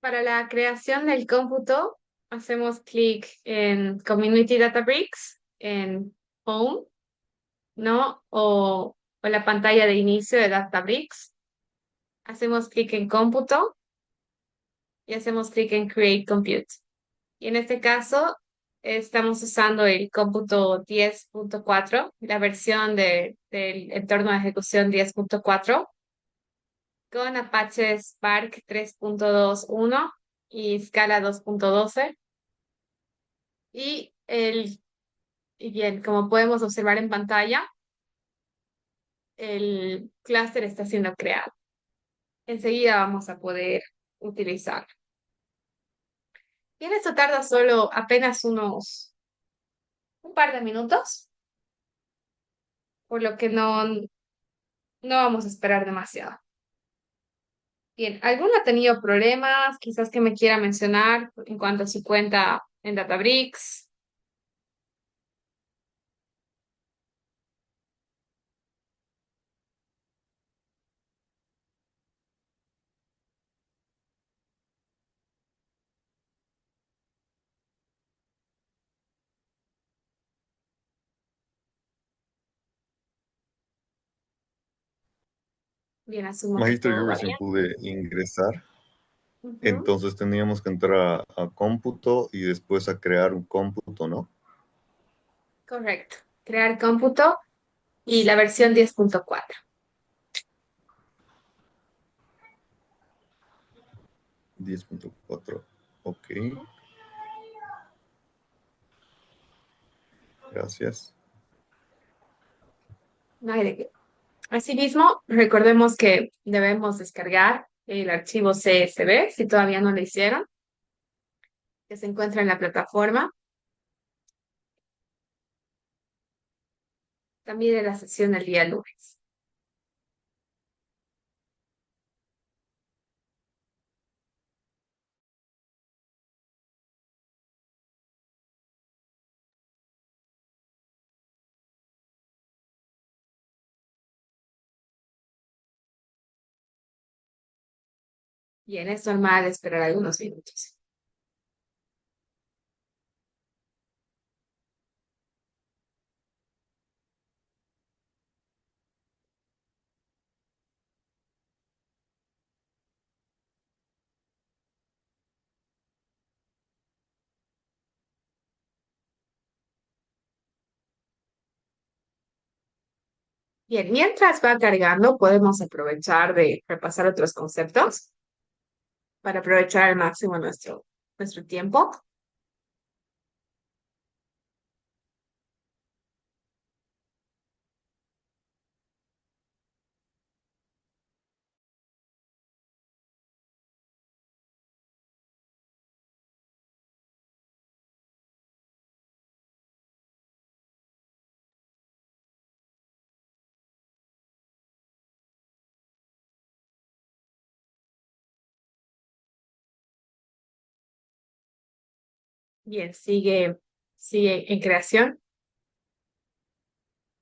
Para la creación del cómputo, hacemos clic en Community Databricks, en Home, ¿no? O la pantalla de inicio de Databricks. Hacemos clic en Cómputo y hacemos clic en Create Compute. Y en este caso, estamos usando el cómputo 10.4, la versión del entorno de ejecución 10.4, con Apache Spark 3.2.1 y Scala 2.12. Y, y bien, como podemos observar en pantalla, el clúster está siendo creado. Enseguida vamos a poder utilizarlo. Bien, esto tarda solo apenas un par de minutos, por lo que no vamos a esperar demasiado. Bien, ¿alguno ha tenido problemas? Quizás que me quiera mencionar en cuanto a su cuenta en Databricks. Bien, asumo que Magistro, yo todo va recién bien. pude ingresar, Ujú. entonces teníamos que entrar a cómputo y después a crear un cómputo, ¿no? Correcto. Crear cómputo y la versión 10.4. 10.4. Ok, gracias. No hay de qué. Asimismo, recordemos que debemos descargar el archivo CSV si todavía no lo hicieron, que se encuentra en la plataforma, también en la sesión del día lunes. Bien, es normal esperar algunos minutos. Bien, mientras va cargando, podemos aprovechar de repasar otros conceptos para aprovechar al máximo nuestro tiempo. Bien, sigue en creación.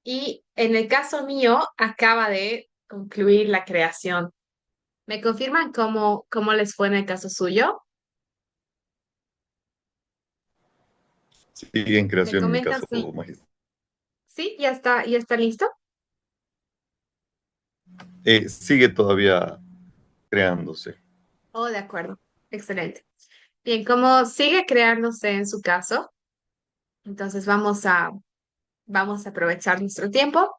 Y en el caso mío, acaba de concluir la creación. ¿Me confirman cómo les fue en el caso suyo? Sigue en ¿Me creación en mi comentan caso, si magistro. sí, ya está listo? Sigue todavía creándose. Oh, de acuerdo. Excelente. Bien, como sigue creándose en su caso, entonces vamos a aprovechar nuestro tiempo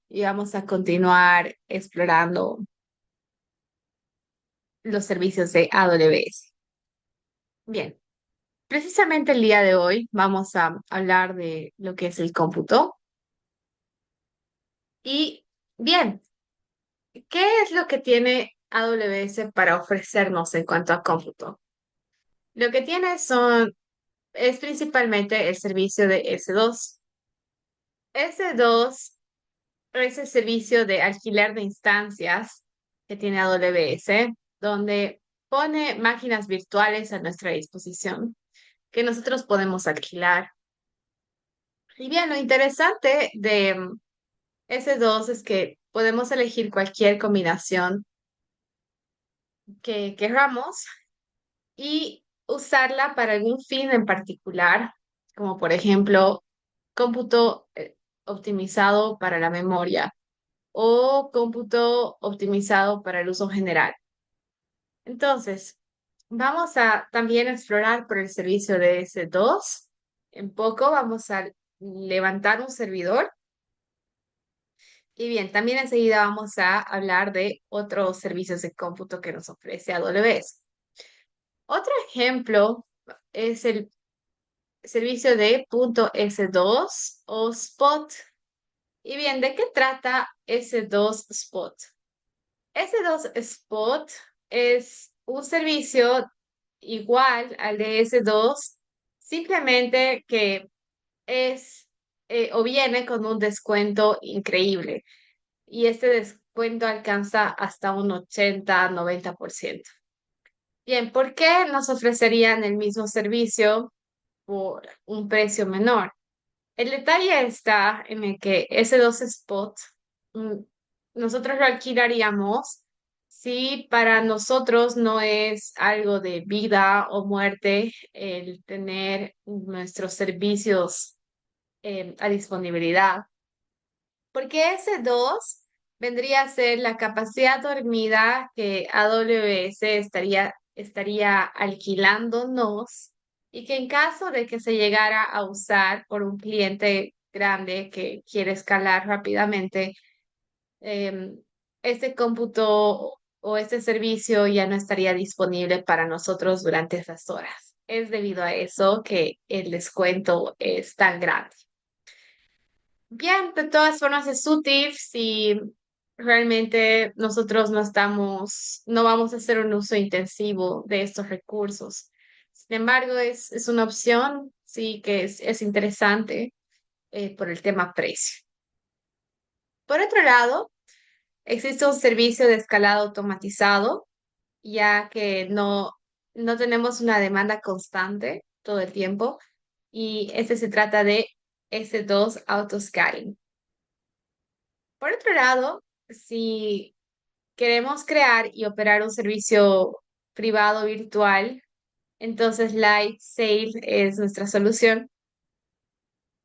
y vamos a continuar explorando los servicios de AWS. Bien, precisamente el día de hoy vamos a hablar de lo que es el cómputo. Y bien, ¿qué es lo que tiene AWS para ofrecernos en cuanto a cómputo? Lo que tiene es principalmente el servicio de S2. S2 es el servicio de alquiler de instancias que tiene AWS, donde pone máquinas virtuales a nuestra disposición que nosotros podemos alquilar. Y bien, lo interesante de S2 es que podemos elegir cualquier combinación que queramos y usarla para algún fin en particular, como por ejemplo cómputo optimizado para la memoria o cómputo optimizado para el uso general. Entonces, vamos a también explorar por el servicio de S2. En poco vamos a levantar un servidor. Y bien, también enseguida vamos a hablar de otros servicios de cómputo que nos ofrece AWS. Otro ejemplo es el servicio de .s2 o Spot. Y bien, ¿de qué trata S2 Spot? S2 Spot es un servicio igual al de S2, simplemente que es o viene con un descuento increíble y este descuento alcanza hasta un 80-90%. Bien, ¿por qué nos ofrecerían el mismo servicio por un precio menor? El detalle está en el que ese 2 spot mm, nosotros lo alquilaríamos si para nosotros no es algo de vida o muerte el tener nuestros servicios a disponibilidad. Porque ese 2 vendría a ser la capacidad dormida que AWS estaría alquilándonos y que en caso de que se llegara a usar por un cliente grande que quiere escalar rápidamente, em, este cómputo o este servicio ya no estaría disponible para nosotros durante esas horas. Es debido a eso que el descuento es tan grande. Bien, de todas formas es útil si realmente nosotros no vamos a hacer un uso intensivo de estos recursos. Sin embargo, es una opción, sí, que es interesante por el tema precio. Por otro lado, existe un servicio de escalado automatizado, ya que no tenemos una demanda constante todo el tiempo, y este se trata de S2 Autoscaling. Por otro lado, si queremos crear y operar un servicio privado virtual, entonces Lightsail es nuestra solución.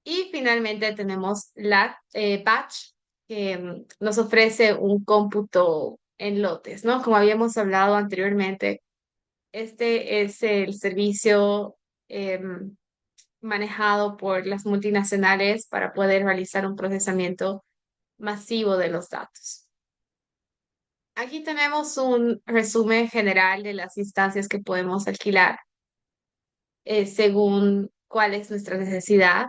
Y finalmente tenemos la Batch, que nos ofrece un cómputo en lotes, ¿no? Como habíamos hablado anteriormente, este es el servicio manejado por las multinacionales para poder realizar un procesamiento masivo de los datos. Aquí tenemos un resumen general de las instancias que podemos alquilar según cuál es nuestra necesidad.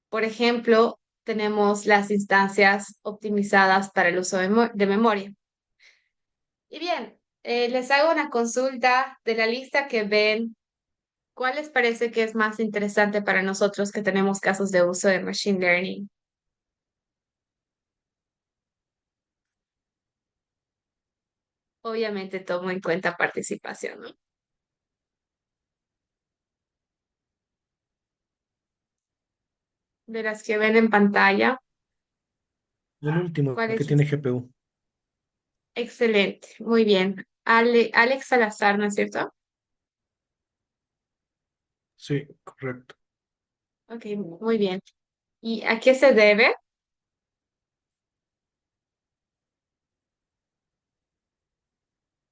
Por ejemplo, tenemos las instancias optimizadas para el uso de memoria. Y bien, les hago una consulta de la lista que ven. ¿Cuál les parece que es más interesante para nosotros que tenemos casos de uso de Machine Learning? Obviamente tomo en cuenta participación, ¿no? De las que ven en pantalla, El último, ¿cuál el que es? tiene GPU. Excelente, muy bien. Alex Salazar, ¿no es cierto? Sí, correcto. Ok, muy bien. ¿Y a qué se debe?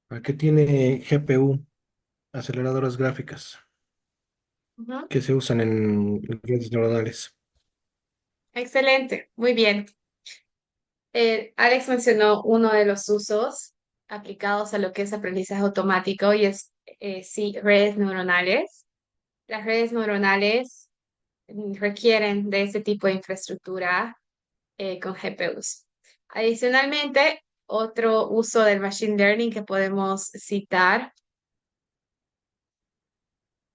¿Para qué tiene GPU? Aceleradoras gráficas Ujú. que se usan en redes neuronales. Excelente, muy bien. Alex mencionó uno de los usos aplicados a lo que es aprendizaje automático y es, sí, redes neuronales. Las redes neuronales requieren de ese tipo de infraestructura con GPUs. Adicionalmente, otro uso del machine learning que podemos citar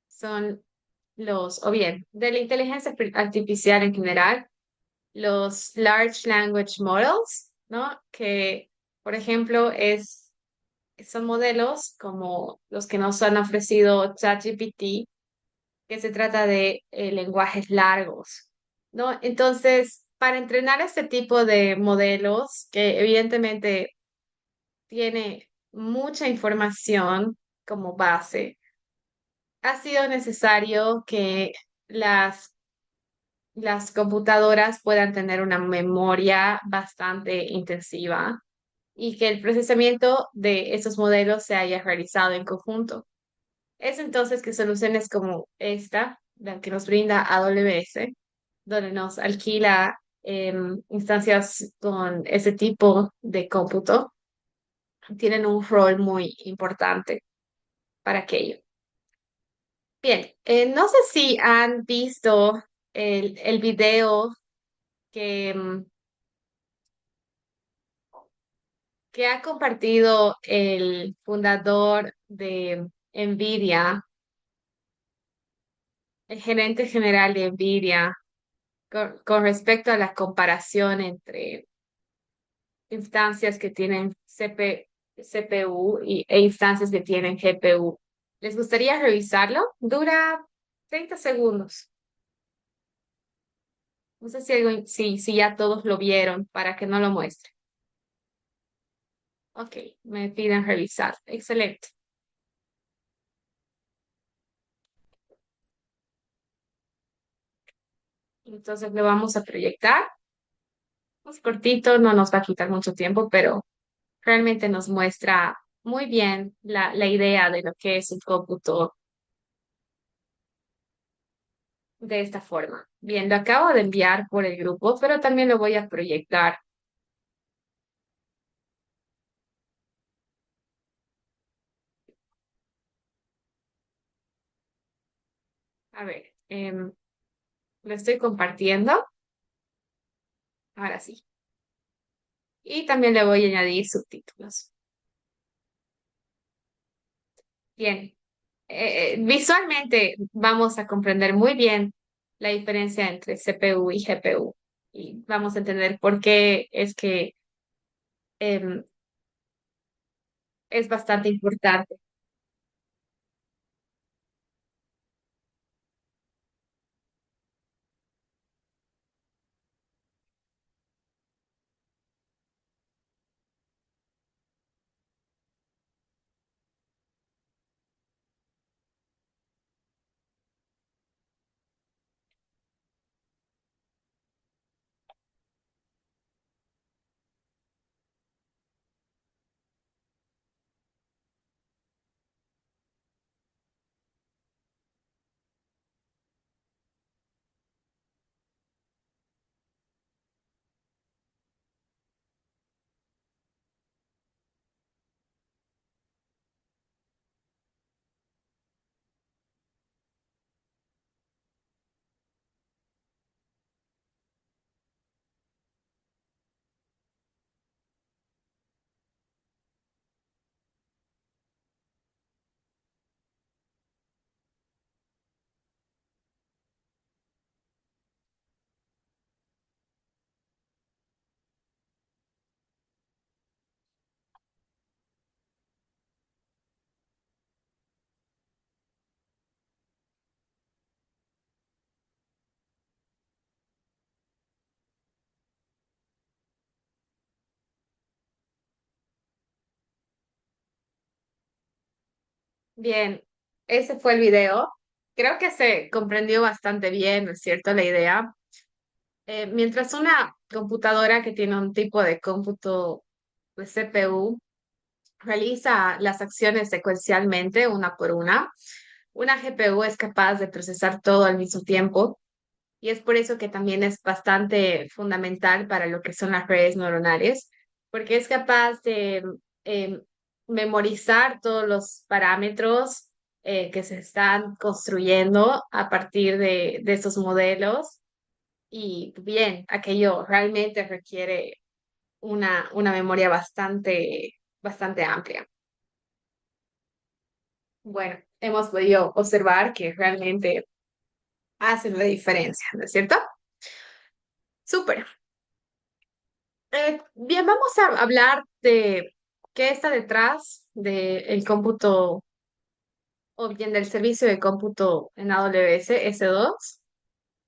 son o bien, de la inteligencia artificial en general, los large language models, ¿no? Que, por ejemplo, son modelos como los que nos han ofrecido ChatGPT, que se trata de lenguajes largos, ¿no? Entonces, para entrenar este tipo de modelos, que evidentemente tiene mucha información como base, ha sido necesario que las, las computadoras puedan tener una memoria bastante intensiva y que el procesamiento de esos modelos se haya realizado en conjunto. Es entonces que soluciones como esta, la que nos brinda AWS, donde nos alquila instancias con ese tipo de cómputo, tienen un rol muy importante para aquello. Bien, no sé si han visto el video que, que ha compartido el fundador de NVIDIA, el gerente general de NVIDIA, con respecto a la comparación entre instancias que tienen CPU e instancias que tienen GPU. ¿Les gustaría revisarlo? Dura 30 segundos. No sé si ya todos lo vieron para que no lo muestre. Ok, me piden revisar. Excelente. Entonces lo vamos a proyectar. Es cortito, no nos va a quitar mucho tiempo, pero realmente nos muestra muy bien la idea de lo que es un cómputo de esta forma. Bien, lo acabo de enviar por el grupo, pero también lo voy a proyectar. A ver, lo estoy compartiendo. Ahora sí. Y también le voy a añadir subtítulos. Bien, visualmente vamos a comprender muy bien la diferencia entre CPU y GPU. Y vamos a entender por qué es que em, es bastante importante. Bien, ese fue el video. Creo que se comprendió bastante bien, ¿no es cierto? La idea. Mientras una computadora que tiene un tipo de cómputo de CPU realiza las acciones secuencialmente, una por una GPU es capaz de procesar todo al mismo tiempo y es por eso que también es bastante fundamental para lo que son las redes neuronales, porque es capaz de eh, memorizar todos los parámetros que se están construyendo a partir de estos modelos. Y bien, aquello realmente requiere una memoria bastante amplia. Bueno, hemos podido observar que realmente hacen la diferencia, ¿no es cierto? Súper. Bien, vamos a hablar de qué está detrás del cómputo o bien del servicio de cómputo en AWS S2.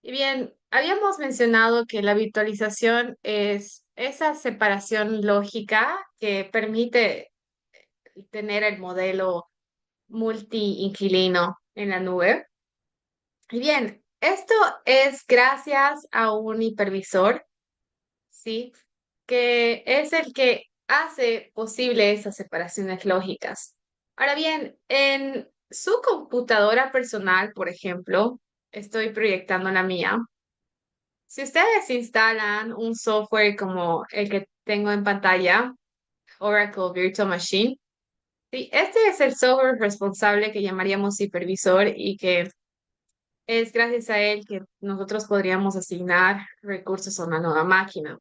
Y bien, habíamos mencionado que la virtualización es esa separación lógica que permite tener el modelo multi-inquilino. en la nube. Y bien, esto es gracias a un hipervisor, ¿sí? Que es el que hace posible esas separaciones lógicas. Ahora bien, en su computadora personal, por ejemplo, estoy proyectando la mía. Si ustedes instalan un software como el que tengo en pantalla, Oracle Virtual Machine, sí, este es el software responsable que llamaríamos hipervisor y que es gracias a él que nosotros podríamos asignar recursos a una nueva máquina.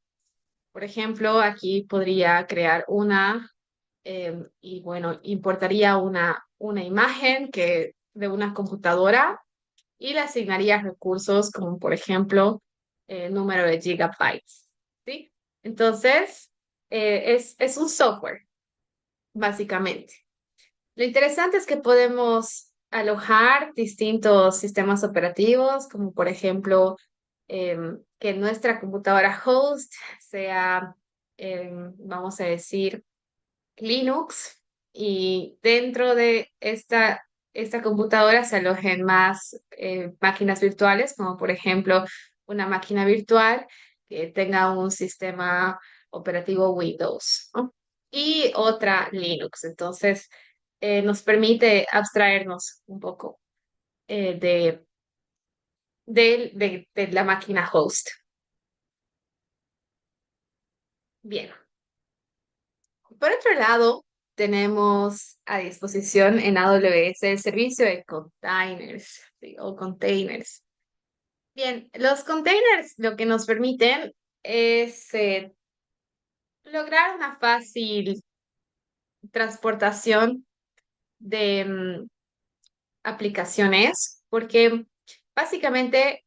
Por ejemplo, aquí podría crear una y bueno, importaría una imagen de una computadora y le asignaría recursos como por ejemplo número de gigabytes, ¿sí? Entonces, es un software, básicamente. Lo interesante es que podemos alojar distintos sistemas operativos, como por ejemplo que nuestra computadora host sea, vamos a decir, Linux, y dentro de esta computadora se alojen más máquinas virtuales, como por ejemplo una máquina virtual que tenga un sistema operativo Windows, ¿no? Y otra Linux. Entonces, nos permite abstraernos un poco de de la máquina host. Bien. Por otro lado, tenemos a disposición en AWS el servicio de containers, ¿sí? O containers. Bien, los containers lo que nos permiten es lograr una fácil transportación de aplicaciones, porque básicamente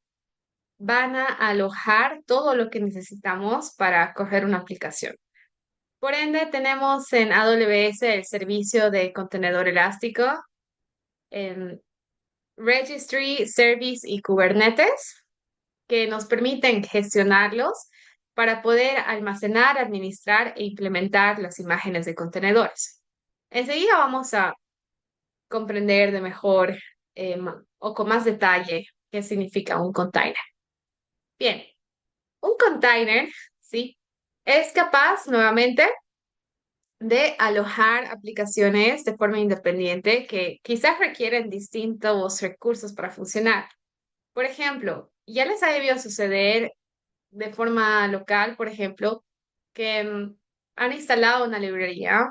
van a alojar todo lo que necesitamos para correr una aplicación. Por ende, tenemos en AWS el servicio de contenedor elástico, en Registry, Service y Kubernetes, que nos permiten gestionarlos para poder almacenar, administrar e implementar las imágenes de contenedores. Enseguida vamos a comprender de mejor o con más detalle qué significa un container. Bien, un container, ¿sí? Es capaz, nuevamente, de alojar aplicaciones de forma independiente que quizás requieren distintos recursos para funcionar. Por ejemplo, ya les ha debido suceder de forma local, por ejemplo, que han instalado una librería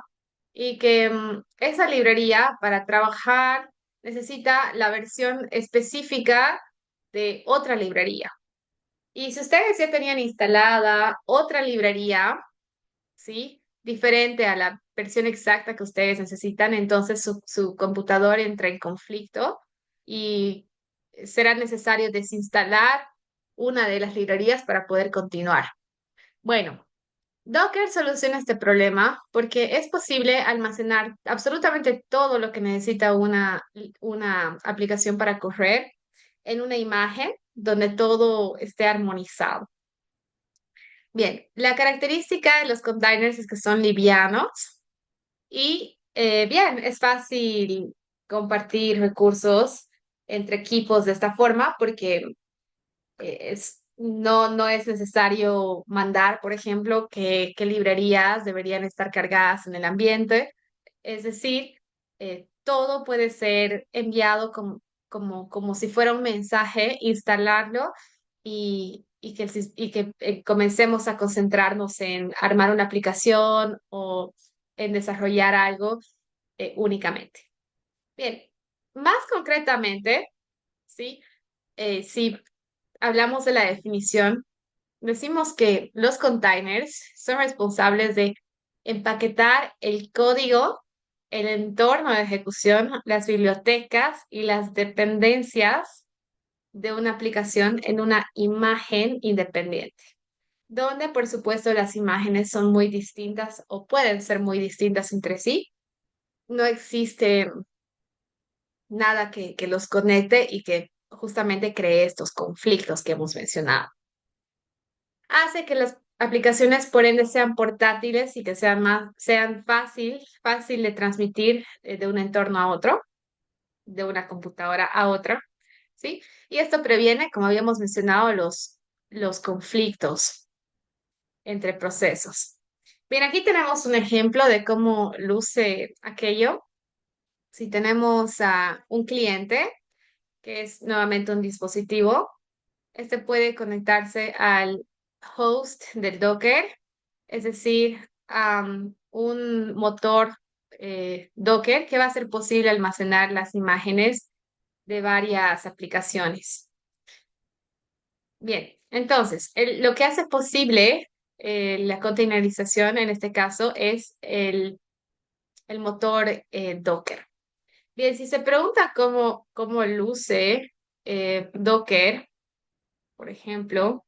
y que esa librería para trabajar necesita la versión específica de otra librería. Y si ustedes ya tenían instalada otra librería, ¿sí? Diferente a la versión exacta que ustedes necesitan, entonces su computador entra en conflicto y será necesario desinstalar una de las librerías para poder continuar. Bueno, Docker soluciona este problema porque es posible almacenar absolutamente todo lo que necesita una aplicación para correr en una imagen donde todo esté armonizado. Bien, la característica de los containers es que son livianos y bien, es fácil compartir recursos entre equipos de esta forma porque no es necesario mandar, por ejemplo, qué librerías deberían estar cargadas en el ambiente. Es decir, todo puede ser enviado como si fuera un mensaje, instalarlo y que comencemos a concentrarnos en armar una aplicación o en desarrollar algo únicamente. Bien, más concretamente, ¿sí? Si hablamos de la definición, decimos que los containers son responsables de empaquetar el código, el entorno de ejecución, las bibliotecas y las dependencias de una aplicación en una imagen independiente, donde por supuesto las imágenes son muy distintas o pueden ser muy distintas entre sí. No existe nada que los conecte y que justamente cree estos conflictos que hemos mencionado. Hace que las aplicaciones por ende sean portátiles y que sean fácil de transmitir de un entorno a otro. de una computadora a otra, ¿sí? Y esto previene, como habíamos mencionado, los conflictos entre procesos. Bien, aquí tenemos un ejemplo de cómo luce aquello. Si tenemos a un cliente, que es nuevamente un dispositivo, este puede conectarse al host del Docker, es decir, a un motor Docker que va a hacer posible almacenar las imágenes de varias aplicaciones. Bien, entonces, lo que hace posible la containerización en este caso es el motor Docker. Bien, si se pregunta cómo luce Docker, por ejemplo,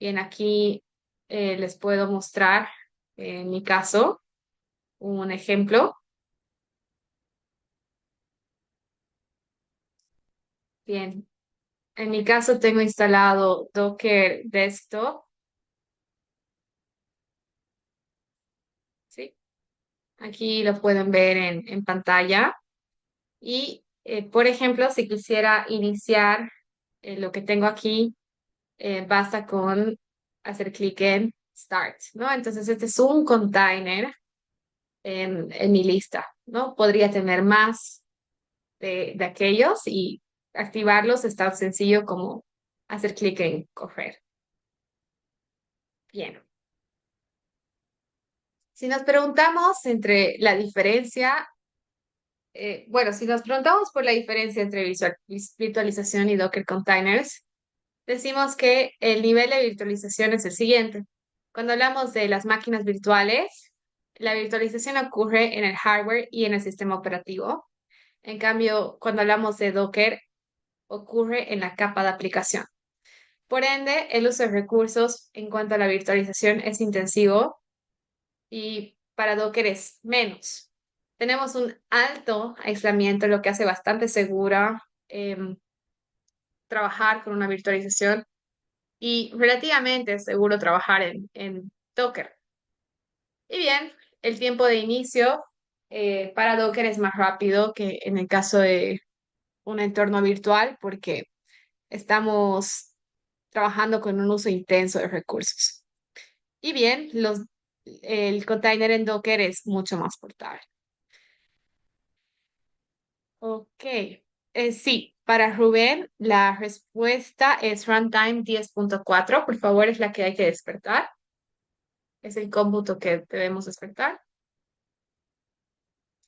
bien, aquí les puedo mostrar en mi caso un ejemplo. Bien, en mi caso tengo instalado Docker Desktop, ¿sí? Aquí lo pueden ver en pantalla. Y, por ejemplo, si quisiera iniciar lo que tengo aquí, basta con hacer clic en Start, ¿no? Entonces, este es un container en mi lista, ¿no? Podría tener más de aquellos y activarlos es tan sencillo como hacer clic en correr. Bien. Si nos preguntamos entre la diferencia, bueno, si nos preguntamos por la diferencia entre virtualización y Docker containers, decimos que el nivel de virtualización es el siguiente. Cuando hablamos de las máquinas virtuales, la virtualización ocurre en el hardware y en el sistema operativo. En cambio, cuando hablamos de Docker, ocurre en la capa de aplicación. Por ende, el uso de recursos en cuanto a la virtualización es intensivo y para Docker es menos. Tenemos un alto aislamiento, lo que hace bastante segura trabajar con una virtualización y relativamente seguro trabajar en Docker. Y bien, el tiempo de inicio para Docker es más rápido que en el caso de un entorno virtual porque estamos trabajando con un uso intenso de recursos. Y bien, el container en Docker es mucho más portable. Ok, sí, para Rubén la respuesta es Runtime 10.4. Por favor, es la que hay que despertar. Es el cómputo que debemos despertar.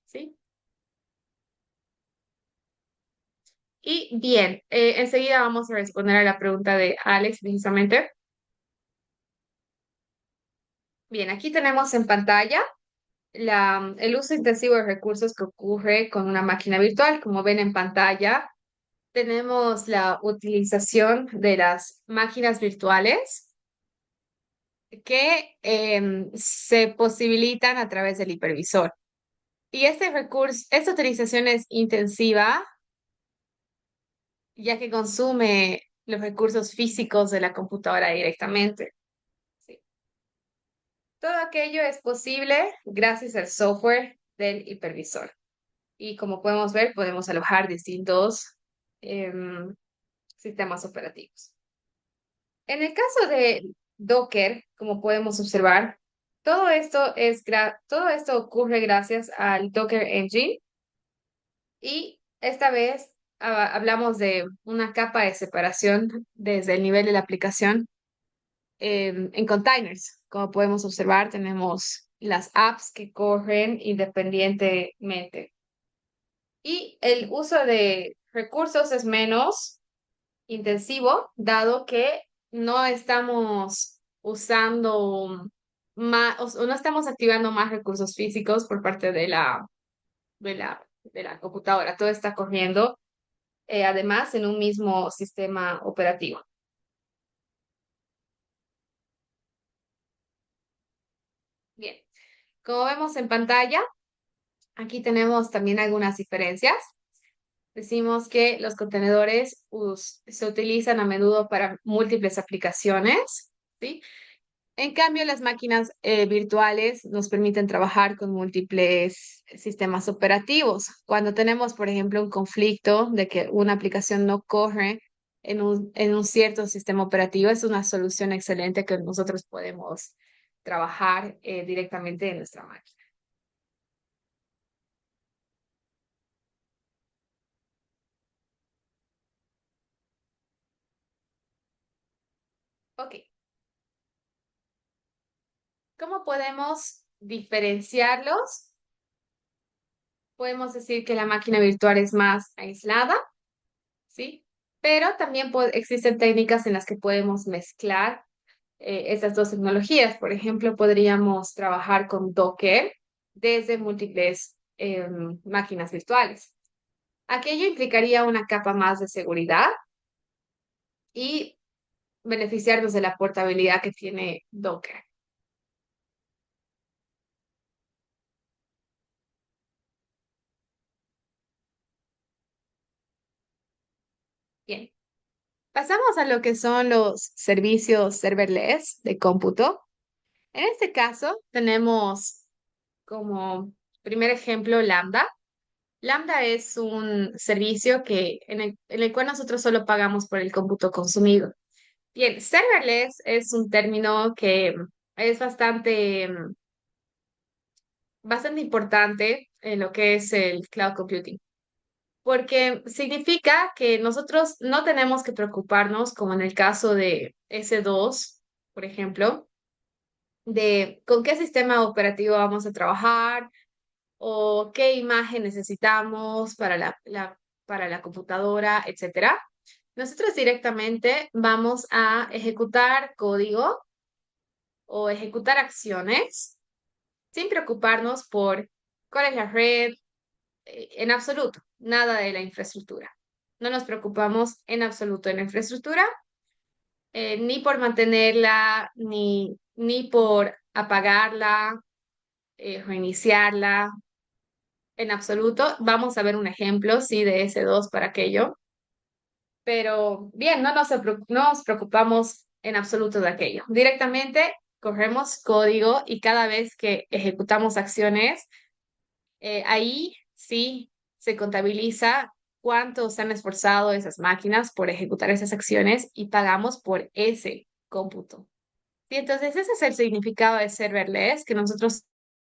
¿Sí? Y bien, enseguida vamos a responder a la pregunta de Alex precisamente. Bien, aquí tenemos en pantalla el uso intensivo de recursos que ocurre con una máquina virtual. Como ven en pantalla, tenemos la utilización de las máquinas virtuales que se posibilitan a través del hipervisor. Y este recurso, esta utilización es intensiva, ya que consume los recursos físicos de la computadora directamente. Sí. Todo aquello es posible gracias al software del hipervisor. Y como podemos ver, podemos alojar distintos em, sistemas operativos. En el caso de Docker, como podemos observar, todo esto ocurre gracias al Docker Engine y esta vez hablamos de una capa de separación desde el nivel de la aplicación en containers. Como podemos observar, tenemos las apps que corren independientemente y el uso de recursos es menos intensivo, dado que no estamos usando más o no estamos activando más recursos físicos por parte de la computadora. Todo está corriendo, además, en un mismo sistema operativo. Bien, como vemos en pantalla, aquí tenemos también algunas diferencias. Decimos que los contenedores se utilizan a menudo para múltiples aplicaciones, ¿sí? En cambio, las máquinas virtuales nos permiten trabajar con múltiples sistemas operativos. Cuando tenemos, por ejemplo, un conflicto de que una aplicación no corre en un cierto sistema operativo, es una solución excelente que nosotros podemos trabajar directamente en nuestra máquina. Ok, ¿cómo podemos diferenciarlos? Podemos decir que la máquina virtual es más aislada, ¿sí? Pero también existen técnicas en las que podemos mezclar estas dos tecnologías. Por ejemplo, podríamos trabajar con Docker desde múltiples máquinas virtuales. Aquello implicaría una capa más de seguridad y beneficiarnos de la portabilidad que tiene Docker. Bien, pasamos a lo que son los servicios serverless de cómputo. En este caso, tenemos como primer ejemplo Lambda. Lambda es un servicio en el cual nosotros solo pagamos por el cómputo consumido. Bien, serverless es un término que es bastante importante en lo que es el cloud computing, porque significa que nosotros no tenemos que preocuparnos, como en el caso de S2, por ejemplo, de con qué sistema operativo vamos a trabajar o qué imagen necesitamos para para la computadora, etcétera. Nosotros directamente vamos a ejecutar código o ejecutar acciones sin preocuparnos por cuál es la red, en absoluto, nada de la infraestructura. No nos preocupamos en absoluto en la infraestructura, ni por mantenerla, ni por apagarla, reiniciarla, en absoluto. Vamos a ver un ejemplo, sí, de S2 para aquello. Pero bien, no nos preocupamos en absoluto de aquello. Directamente corremos código y cada vez que ejecutamos acciones, ahí sí se contabiliza cuánto se han esforzado esas máquinas por ejecutar esas acciones y pagamos por ese cómputo. Y entonces ese es el significado de serverless, que nosotros